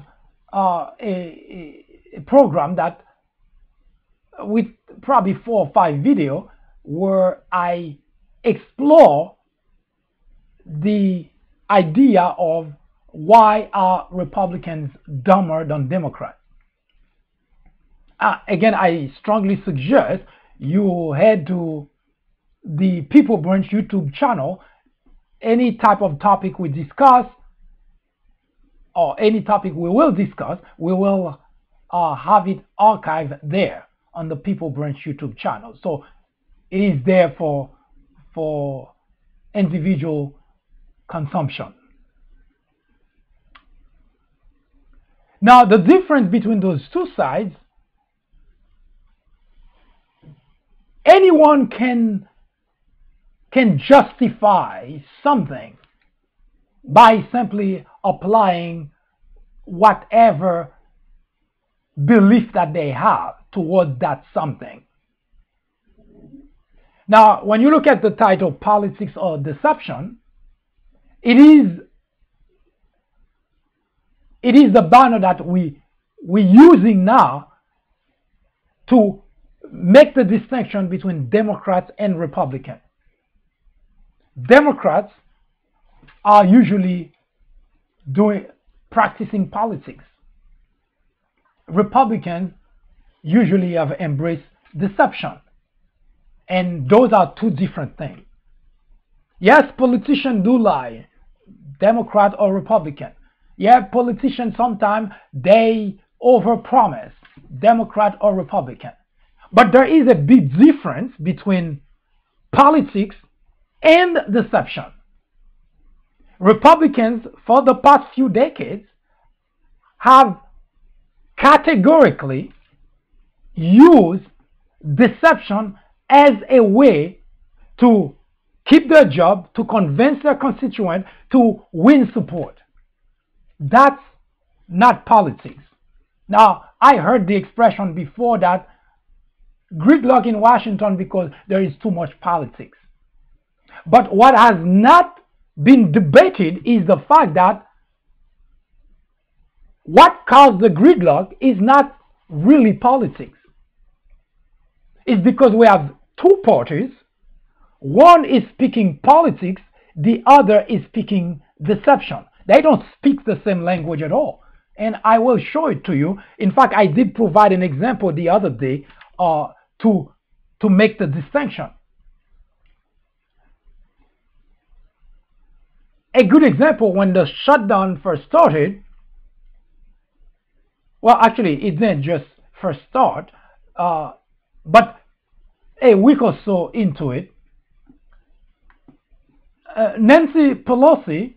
a program that with probably 4 or 5 videos where I explore the idea of why are Republicans dumber than Democrats. Again, I strongly suggest you head to the People Branch YouTube channel. Any type of topic we discuss or any topic we will discuss, we will have it archived there on the People Branch YouTube channel. So it is there for individual consumption. Now, the difference between those two sides, anyone can justify something by simply applying whatever belief that they have towards that something. Now, when you look at the title Politics or Deception, it is the banner that we're using now to make the distinction between Democrats and Republicans. Democrats are usually practicing politics. Republicans usually have embraced deception. And those are two different things. Yes, politicians do lie, Democrat or Republican. Yeah, politicians sometimes they overpromise, Democrat or Republican. But there is a big difference between politics and deception. Republicans, for the past few decades, have categorically used deception as a way to keep their job, to convince their constituents, to win support. That's not politics. Now, I heard the expression before that gridlock in Washington because there is too much politics. But what has not been debated is the fact that what caused the gridlock is not really politics. It's because we have two parties. One is speaking politics, the other is speaking deception. They don't speak the same language at all. And I will show it to you. In fact, I did provide an example the other day to make the distinction. A good example, when the shutdown first started, well, actually, it didn't just first start, but a week or so into it, Nancy Pelosi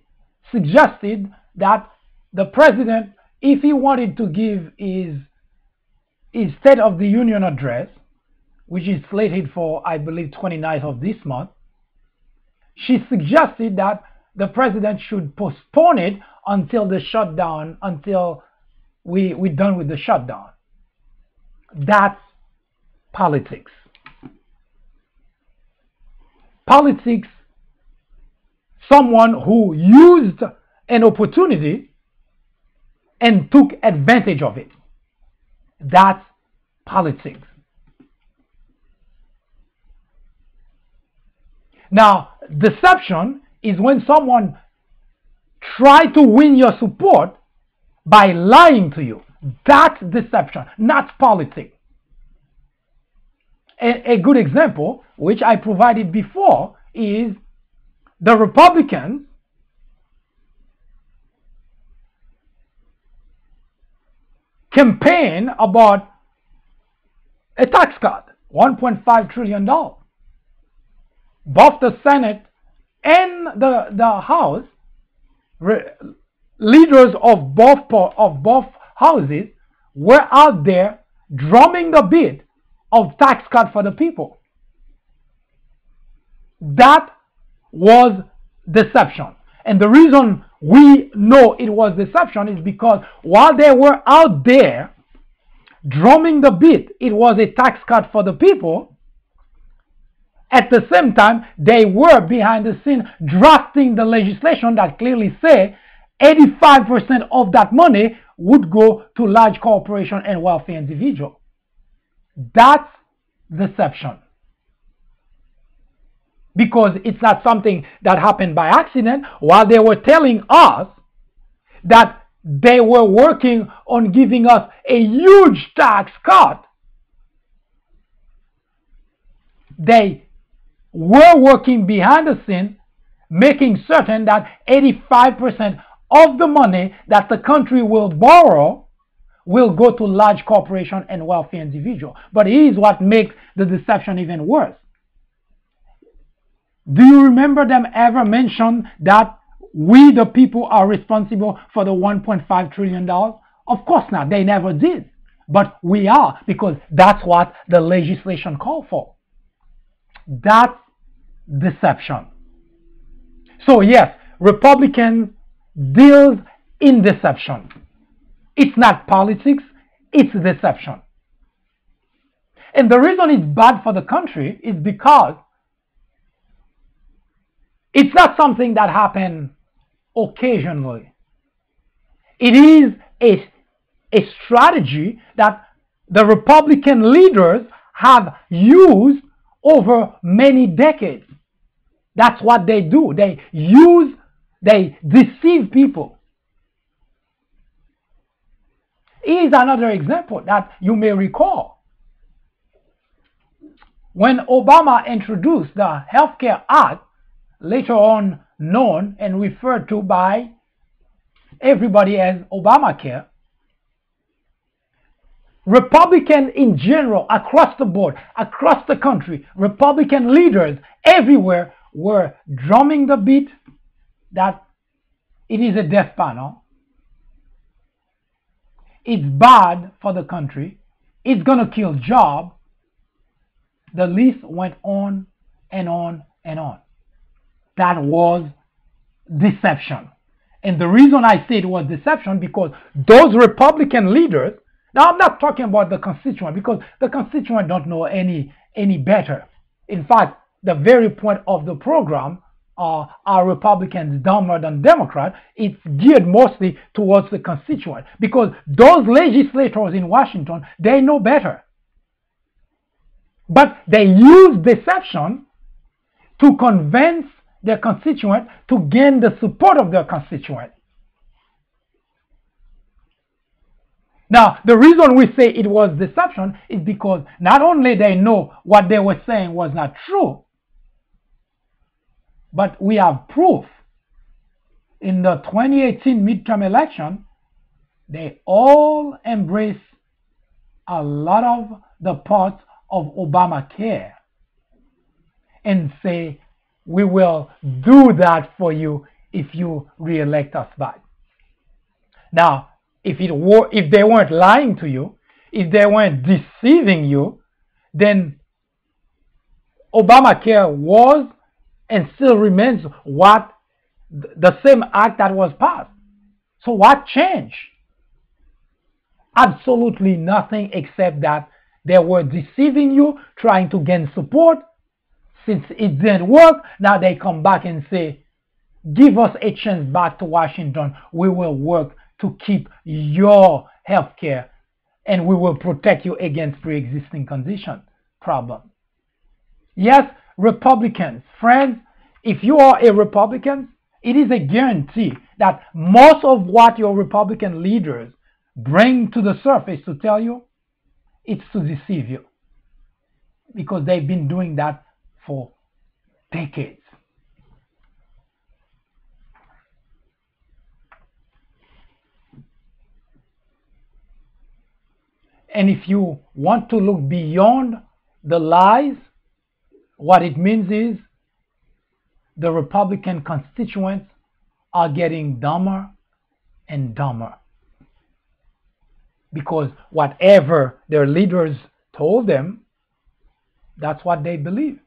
suggested that the president, if he wanted to give his State of the Union address, which is slated for, I believe, 29th of this month, she suggested that the president should postpone it until the shutdown, until we're done with the shutdown. That's politics. Politics, someone who used an opportunity and took advantage of it. That's politics. Now, deception is when someone tries to win your support by lying to you. That's deception, not politics. A good example, which I provided before, is the Republicans campaign about a tax cut, $1.5 trillion. Both the Senate and the House, leaders of both houses were out there drumming the beat of tax cut for the people. That was deception. And the reason we know it was deception is because while they were out there drumming the beat, it was a tax cut for the people, at the same time, they were behind the scene drafting the legislation that clearly say 85% of that money would go to large corporations and wealthy individuals. That's deception. Because it's not something that happened by accident. While they were telling us that they were working on giving us a huge tax cut, they were working behind the scene, making certain that 85% of the money that the country will borrow will go to large corporations and wealthy individuals. But here's what makes the deception even worse. Do you remember them ever mention that we, the people, are responsible for the $1.5 trillion? Of course not. They never did. But we are, because that's what the legislation called for. That's deception. So yes, Republicans deal in deception. It's not politics, it's deception. And the reason it's bad for the country is because it's not something that happens occasionally. It is a strategy that the Republican leaders have used over many decades. That's what they do. They deceive people. Here's another example that you may recall. When Obama introduced the Health Care Act, later on known and referred to by everybody as Obamacare, Republicans in general, across the board, across the country, Republican leaders everywhere were drumming the beat that it is a death panel. It's bad for the country. It's going to kill jobs. The list went on and on and on. That was deception. And the reason I say it was deception, because those Republican leaders, now I'm not talking about the constituent, because the constituent don't know any better. In fact, the very point of the program, are Republicans dumber than Democrats? It's geared mostly towards the constituent, because those legislators in Washington, they know better. But they use deception to convince their constituent, to gain the support of their constituent. Now, the reason we say it was deception is because not only they know what they were saying was not true, but we have proof. In the 2018 midterm election, they all embrace a lot of the parts of Obamacare and say, we will do that for you if you re-elect us back. Now, if they weren't lying to you, if they weren't deceiving you, then Obamacare was and still remains what the same act that was passed. So what changed? Absolutely nothing, except that they were deceiving you, trying to gain support. Since it didn't work, now they come back and say, give us a chance back to Washington. We will work to keep your health care, and we will protect you against pre-existing condition problem. Yes, Republicans, friends, if you are a Republican, it is a guarantee that most of what your Republican leaders bring to the surface to tell you, it's to deceive you. Because they've been doing that for decades. And if you want to look beyond the lies, what it means is the Republican constituents are getting dumber and dumber. Because whatever their leaders told them, that's what they believe.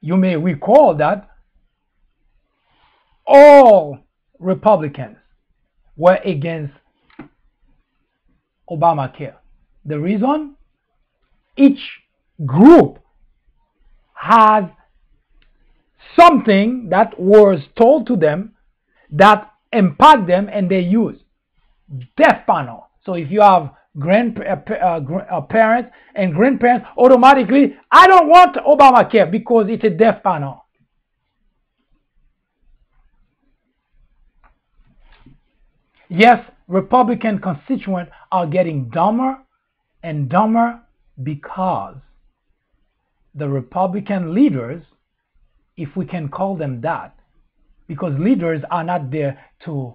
You may recall that all Republicans were against Obamacare. The reason? Each group has something that was told to them that impact them, and they use death panel. So if you have parents and grandparents, automatically, I don't want Obamacare because it's a death panel. Yes, Republican constituents are getting dumber and dumber because the Republican leaders, if we can call them that, because leaders are not there to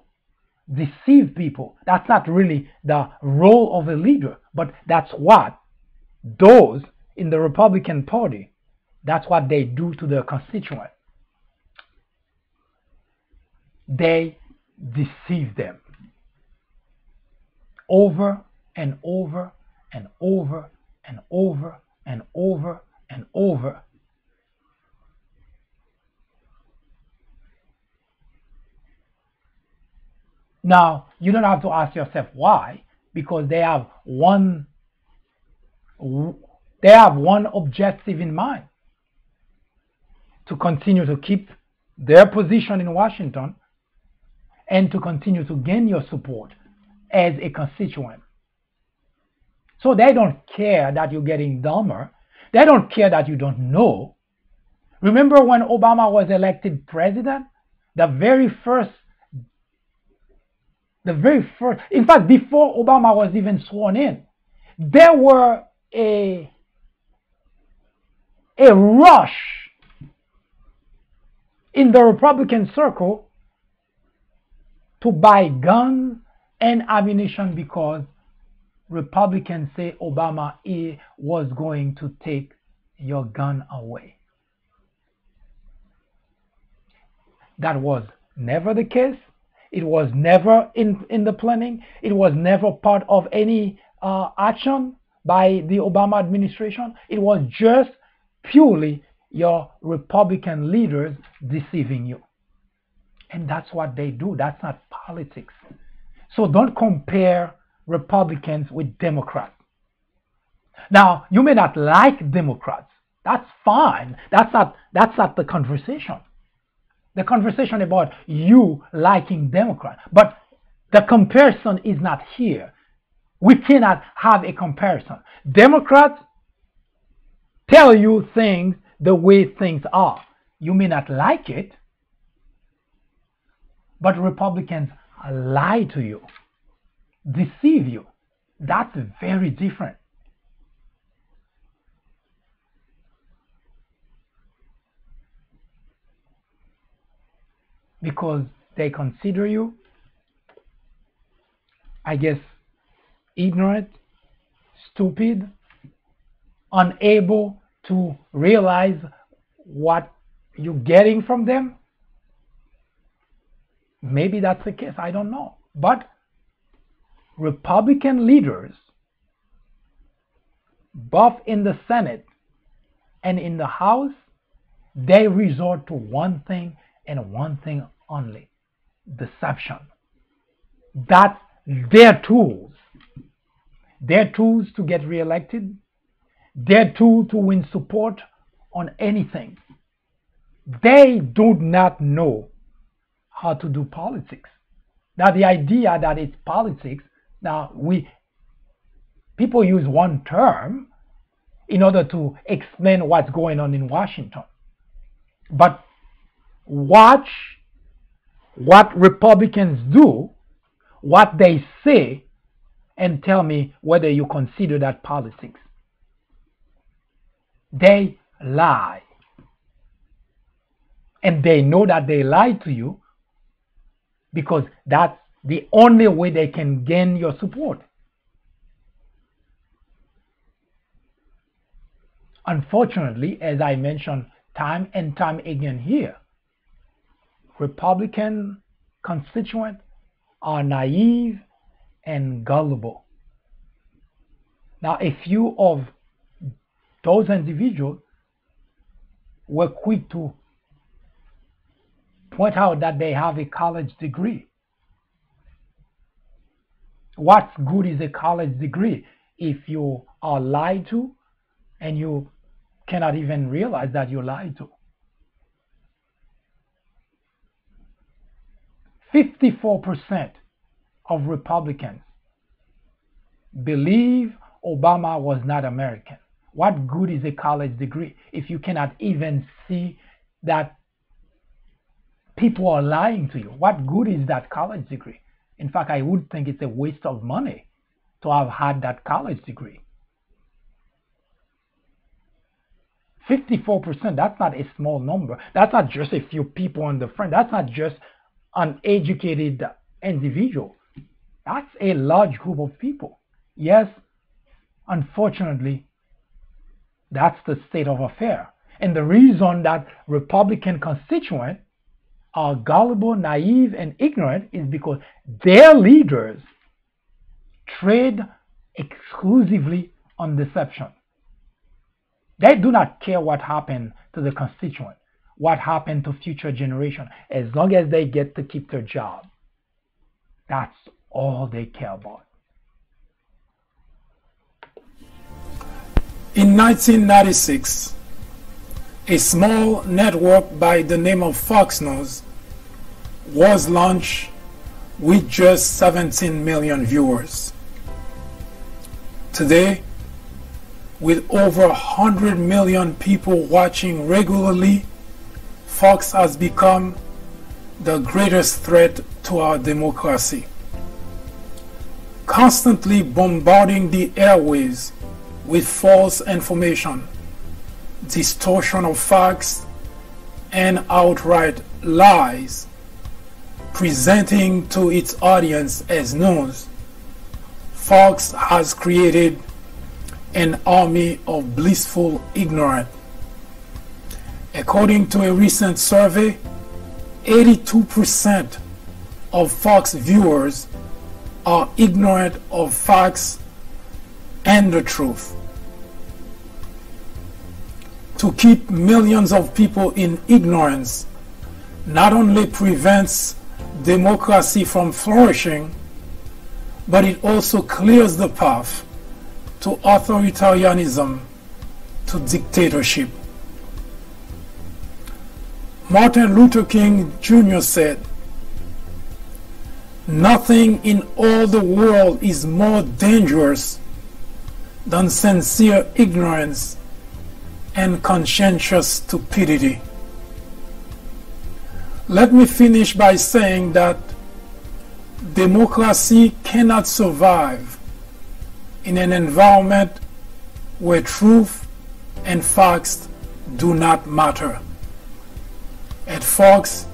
deceive people. That's not really the role of a leader, but that's what those in the Republican Party, that's what they do to their constituents. They deceive them over and over and over and over and over and over. Now, you don't have to ask yourself why, because they have one objective in mind: to continue to keep their position in Washington and to continue to gain your support as a constituent. So they don't care that you're getting dumber. They don't care that you don't know. Remember when Obama was elected president? In fact, before Obama was even sworn in, there were a rush in the Republican circle to buy guns and ammunition because Republicans say Obama was going to take your gun away. That was never the case. It was never in the planning. It was never part of any action by the Obama administration. It was just purely your Republican leaders deceiving you. And that's what they do. That's not politics. So don't compare Republicans with Democrats. Now, you may not like Democrats. That's fine. That's not the conversation. The conversation about you liking Democrats. But the comparison is not here. We cannot have a comparison. Democrats tell you things the way things are. You may not like it, but Republicans lie to you, deceive you. That's very different. Because they consider you, I guess, ignorant, stupid, unable to realize what you're getting from them. Maybe that's the case, I don't know. But Republican leaders, both in the Senate and in the House, they resort to one thing and one thing only: deception. That's their tools. Their tools to get reelected. Their tool to win support on anything. They do not know how to do politics. Now the idea that it's politics, now people use one term in order to explain what's going on in Washington. But watch what Republicans do, what they say, and tell me whether you consider that politics. They lie. And they know that they lie to you because that's the only way they can gain your support. Unfortunately, as I mentioned time and time again here, Republican constituents are naive and gullible. Now, a few of those individuals were quick to point out that they have a college degree. What good is a college degree if you are lied to and you cannot even realize that you lied to? 54% of Republicans believe Obama was not American. What good is a college degree if you cannot even see that people are lying to you? What good is that college degree? In fact, I would think it's a waste of money to have had that college degree. 54%, that's not a small number. That's not just a few people on the front. That's not just an educated individual. That's a large group of people. Yes, unfortunately, that's the state of affairs. And the reason that Republican constituents are gullible, naive, and ignorant is because their leaders trade exclusively on deception. They do not care what happened to the constituent, what happened to future generations, as long as they get to keep their job. That's all they care about. In 1996, a small network by the name of Fox News was launched with just 17 million viewers. Today, with over 100 million people watching regularly, Fox has become the greatest threat to our democracy, constantly bombarding the airwaves with false information, distortion of facts, and outright lies, presenting to its audience as news. Fox has created an army of blissful ignorance. According to a recent survey, 82% of Fox viewers are ignorant of facts and the truth. To keep millions of people in ignorance not only prevents democracy from flourishing, but it also clears the path to authoritarianism, to dictatorship. Martin Luther King Jr. said, "Nothing in all the world is more dangerous than sincere ignorance and conscientious stupidity." Let me finish by saying that democracy cannot survive in an environment where truth and facts do not matter. At Fox,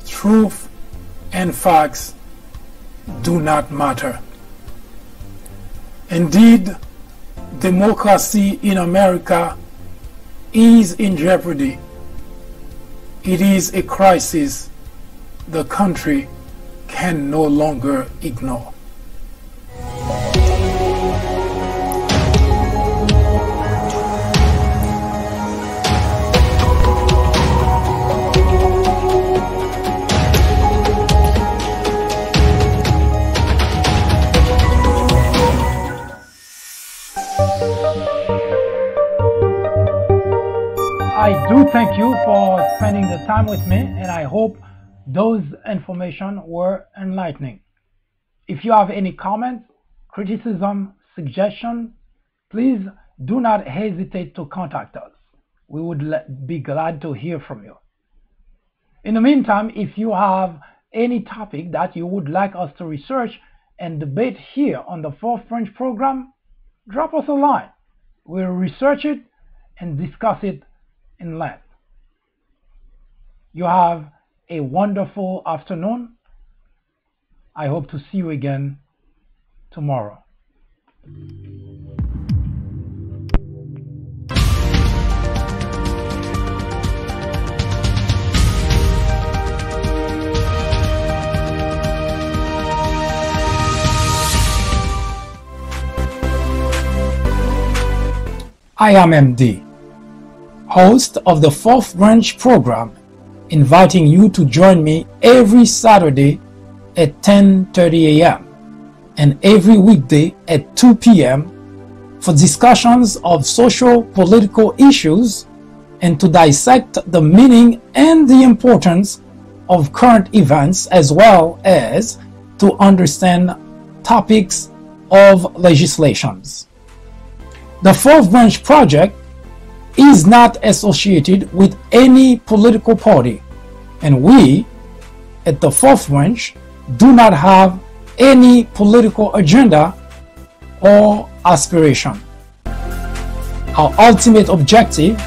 truth and facts do not matter. Indeed, democracy in America is in jeopardy. It is a crisis the country can no longer ignore. I do thank you for spending the time with me, and I hope those information were enlightening. If you have any comments, criticism, suggestion, please do not hesitate to contact us. We would be glad to hear from you. In the meantime, if you have any topic that you would like us to research and debate here on the Fourth French program, drop us a line. We'll research it and discuss it in length. You have a wonderful afternoon. I hope to see you again tomorrow. I am MD, host of the Fourth Branch program, inviting you to join me every Saturday at 10:30 a.m. and every weekday at 2 p.m. for discussions of social political issues and to dissect the meaning and the importance of current events, as well as to understand topics of legislations. The Fourth Branch Project is not associated with any political party, and we at the Fourth Branch do not have any political agenda or aspiration. Our ultimate objective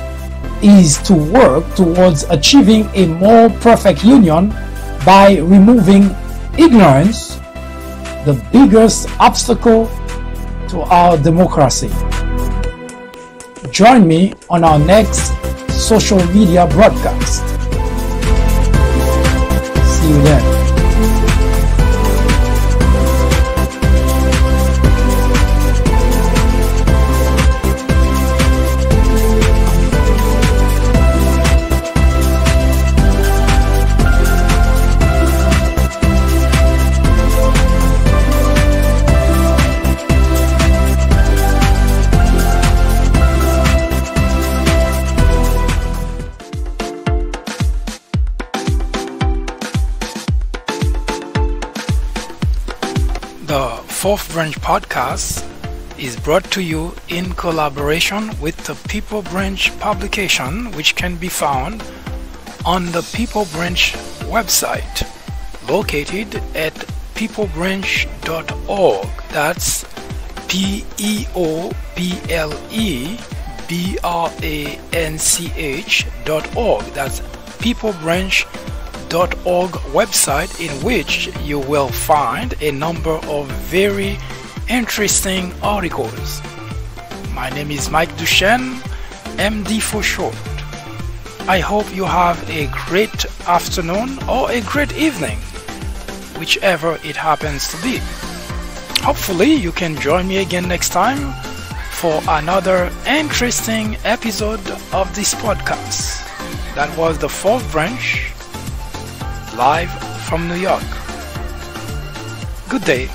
is to work towards achieving a more perfect union by removing ignorance, the biggest obstacle to our democracy. Join me on our next social media broadcast. See you then. The Fourth Branch Podcast is brought to you in collaboration with the People Branch publication, which can be found on the People Branch website, located at peoplebranch.org. That's peoplebranch.org. That's peoplebranch.org website, in which you will find a number of very interesting articles. My name is Mike Duchesne, MD for short. I hope you have a great afternoon or a great evening, whichever it happens to be. Hopefully you can join me again next time for another interesting episode of this podcast. That was the Fourth Branch, live from New York. Good day.